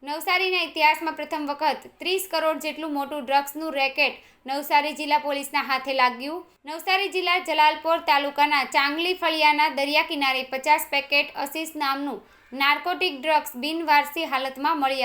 નવસારીના ઇતિહાસમાં પ્રથમ વખત 30 કરોડ જેટલું મોટું ડ્રગ્સનું રેકેટ નવસારી જિલ્લા પોલીસના હાથે લાગ્યું. નવસારી જિલ્લા જલાલપોર તાલુકાના ચાંગલી ફળિયાના દરિયા કિનારે 50 પેકેટ અસીસ નામનું નાર્કોટિક ડ્રગ્સ બિનવારસી હાલતમાં મળી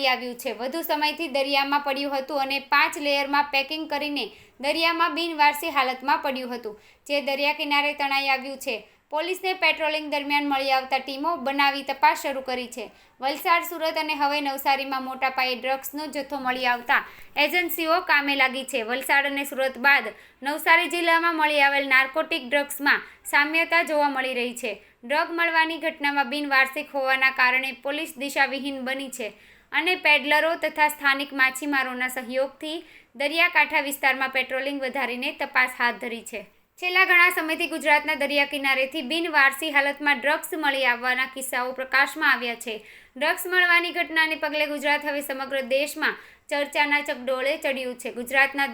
આવ્યું છે. વધુ સમયથી દરિયામાં પડ્યું હતું અને 5 લેયરમાં પેકિંગ કરીને દરિયામાં બિનવારસી હાલતમાં પડ્યું હતું, જે દરિયા કિનારે તણાઈ આવ્યું છે. પોલીસને પેટ્રોલિંગ દરમિયાન મળી આવતા ટીમો બનાવી તપાસ શરૂ કરી છે. વલસાડ, સુરત અને હવે નવસારીમાં મોટા પાયે ડ્રગ્સનો જથ્થો મળી આવતા એજન્સીઓ કામે લાગી છે. વલસાડ અને સુરત બાદ નવસારી જિલ્લામાં મળી આવેલ નાર્કોટિક ડ્રગ્સમાં સામ્યતા જોવા મળી રહી છે. ડ્રગ મળવાની ઘટનામાં બિનવાર્ષિક હોવાના કારણે પોલીસ દિશાવિહીન બની છે અને પેડલરો તથા સ્થાનિક માછીમારોના સહયોગથી દરિયાકાંઠા વિસ્તારમાં પેટ્રોલિંગ વધારીને તપાસ હાથ ધરી છે. છેલ્લા ઘણા સમયથી ગુજરાતના દરિયા કિનારેથી બિનવારસી હાલતમાં ડ્રગ્સ મળી આવવાના કિસ્સાઓ પ્રકાશમાં આવ્યા છે. ડ્રગ્સ મળવાની ઘટનાને પગલે ગુજરાત હવે સમગ્ર દેશમાં ચર્ચાના ચકડોળે ચડ્યું છે. ગુજરાતના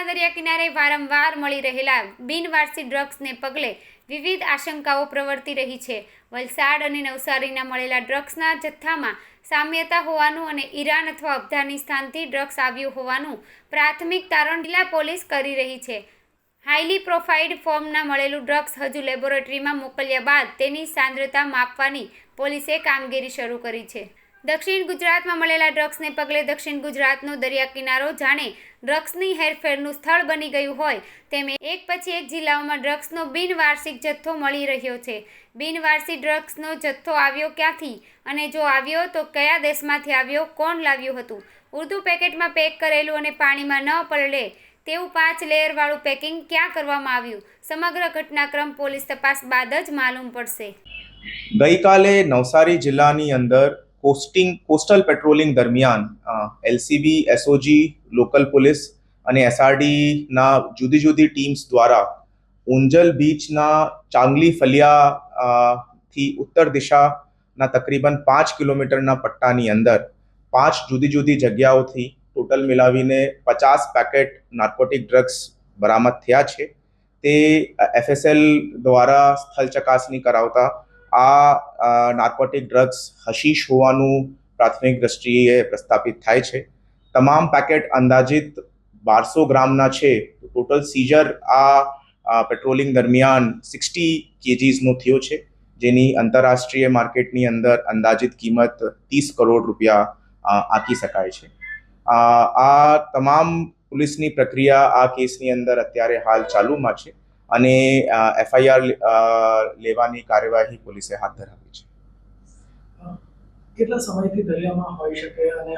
દરિયા કિનારે વારંવાર મળી રહેલા બિનવારસી ડ્રગ્સને પગલે વિવિધ આશંકાઓ પ્રવર્તી રહી છે. વલસાડ અને નવસારીના મળેલા ડ્રગ્સના જથ્થામાં સામ્યતા હોવાનું અને ઈરાન અથવા અફઘાનિસ્તાનથી ડ્રગ્સ આવ્યું હોવાનું પ્રાથમિક તારણ જિલ્લા પોલીસ કરી રહી છે. હાઈલી પ્રોફાઇલ્ડ ફોર્મના મળેલું ડ્રગ્સ હજુ લેબોરેટરીમાં મોકલ્યા બાદ તેની સાંદ્રતા માપવાની પોલીસે કામગીરી શરૂ કરી છે. દક્ષિણ ગુજરાતમાં મળેલા ડ્રગ્સને પગલે દક્ષિણ ગુજરાતનો દરિયા કિનારો જાણે ડ્રગ્સની હેરફેરનું સ્થળ બની ગયું હોય તેમ એક પછી એક જિલ્લાઓમાં ડ્રગ્સનો બિનવારસિક જથ્થો મળી રહ્યો છે. બિનવારસી ડ્રગ્સનો જથ્થો આવ્યો ક્યાંથી અને જો આવ્યો તો કયા દેશમાંથી આવ્યો, કોણ લાવ્યું હતું? ઉર્દુ પેકેટમાં પેક કરેલું અને પાણીમાં ન પલળે તેવું 5 લેયરવાળું પેકિંગ ક્યાં કરવામાં આવ્યું? સમગ્ર ઘટનાક્રમ પોલીસ તપાસ બાદ જ માલુમ પડશે. ગઈકાલે નવસારી જિલ્લાની અંદર કોસ્ટલ પેટ્રોલિંગ દરમિયાન એલસીબી, એસઓજી, લોકલ પોલીસ અને એસઆરડીના જુદી જુદી ટીમ્સ દ્વારા ઉંજલ બીચના ચાંગલી ફલિયા થી ઉત્તર દિશાના તકરીબન 5 કિલોમીટરના પટ્ટાની અંદર 5 જુદી જુદી જગ્યાઓથી ટોટલ મિલાવીને 50 પેકેટ નાર્કોટિક ડ્રગ્સ બરામદ થયા છે. તે એફએસએલ દ્વારા સ્થળ ચકાસણી કરાવતા આ નાર્કોટિક ડ્રગ્સ હશીશ હોવાનું પ્રાથમિક દ્રષ્ટિએ પ્રસ્થાપિત થાય છે. તમામ પેકેટ અંદાજિત 1200 ગ્રામના છે. ટોટલ સીઝર આ પેટ્રોલિંગ દરમિયાન 60 kgsનો થયો છે, જેની આંતરરાષ્ટ્રીય માર્કેટની અંદર અંદાજિત કિંમત 30 કરોડ રૂપિયા આંકી શકાય છે. આ તમામ પોલીસની પ્રક્રિયા આ કેસની અંદર અત્યારે હાલ ચાલુમાં છે અને એફઆઈઆર લેવાની કાર્યવાહી પોલીસે હાથ ધરાવી છે. કેટલા સમયથી દરિયામાં હોઈ શકે અને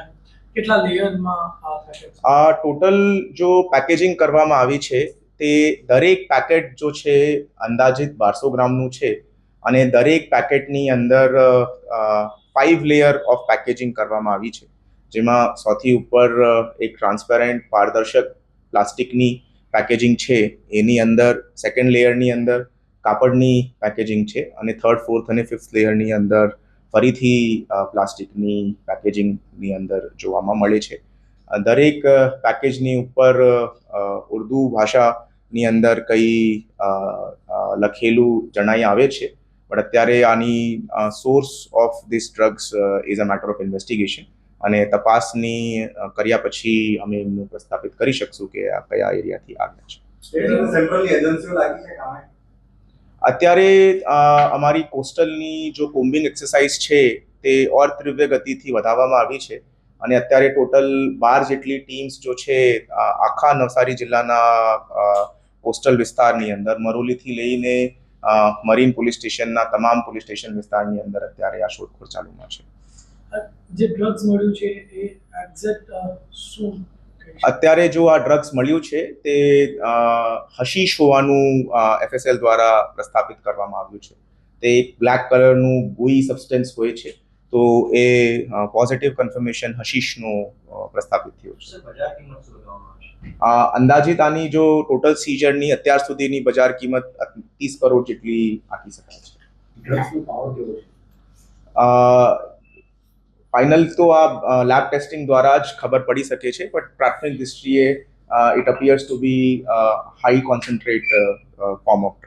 કેટલા લેયરમાં આ થશે? ટોટલ જો પેકેજિંગ કરવામાં આવી છે તે દરેક પેકેટ જો છે અંદાજિત 1200 ગ્રામનું છે અને દરેક પેકેટની અંદર 5 લેયર ઓફ પેકેજિંગ કરવામાં આવી છે, જેમાં સૌથી ઉપર એક ટ્રાન્સપેરન્ટ પારદર્શક પ્લાસ્ટિકની પેકેજિંગ છે, એની અંદર સેકન્ડ લેયરની અંદર કાપડની પેકેજિંગ છે અને થર્ડ, ફોર્થ અને ફિફ્થ લેયરની અંદર ફરીથી પ્લાસ્ટિકની પેકેજિંગની અંદર જોવામાં મળે છે. દરેક પેકેજની ઉપર ઉર્દુ ભાષાની અંદર કંઈ લખેલું જણાઈ આવે છે, પણ અત્યારે આની source of this drugs is a matter of investigation અને તપાસની કર્યા પછી અમે એમનું પ્રસ્થાપિત કરી શકશું કે આ કયા એરિયાથી આવ્યા છે. અત્યારે અમારી કોસ્ટલની જો કોમ્બિંગ એક્સરસાઇઝ છે તે ઓર તીવ્ર ગતિથી વધારવામાં આવી છે અને અત્યારે ટોટલ 12 જેટલી ટીમ્સ જો છે આખા નવસારી જિલ્લાના કોસ્ટલ વિસ્તારની અંદર મરોલીથી લઈને મરીન પોલીસ સ્ટેશનના તમામ પોલીસ સ્ટેશન વિસ્તારની અંદર અત્યારે આ શોધખોળ ચાલુમાં છે. જે ડ્રગ્સ મળ્યું છે એ એક્ઝેક્ટ શું? અત્યારે જો આ ડ્રગ્સ મળ્યું છે તે હશીશ હોવાનું એફએસએલ દ્વારા પ્રસ્થાપિત કરવામાં આવ્યું છે. તે એક બ્લેક કલરનું ગોઈ સબસ્ટન્સ હોય છે, તો એ પોઝિટિવ કન્ફર્મેશન હશીશનો પ્રસ્થાપિત થયો છે. અંદાજિત આની જો ટોટલ સીઝરની અત્યાર સુધીની બજાર કિંમત 30 કરોડ જેટલી આંકી શકાય છે. ડ્રગ્સનો પાવર કેવો છે? ફાઇનલ તો આ લેબ ટેસ્ટિંગ દ્વારા જ ખબર પડી શકે છે, બટ પ્રાથમિક દૃષ્ટિએ it appears to be high concentrate form of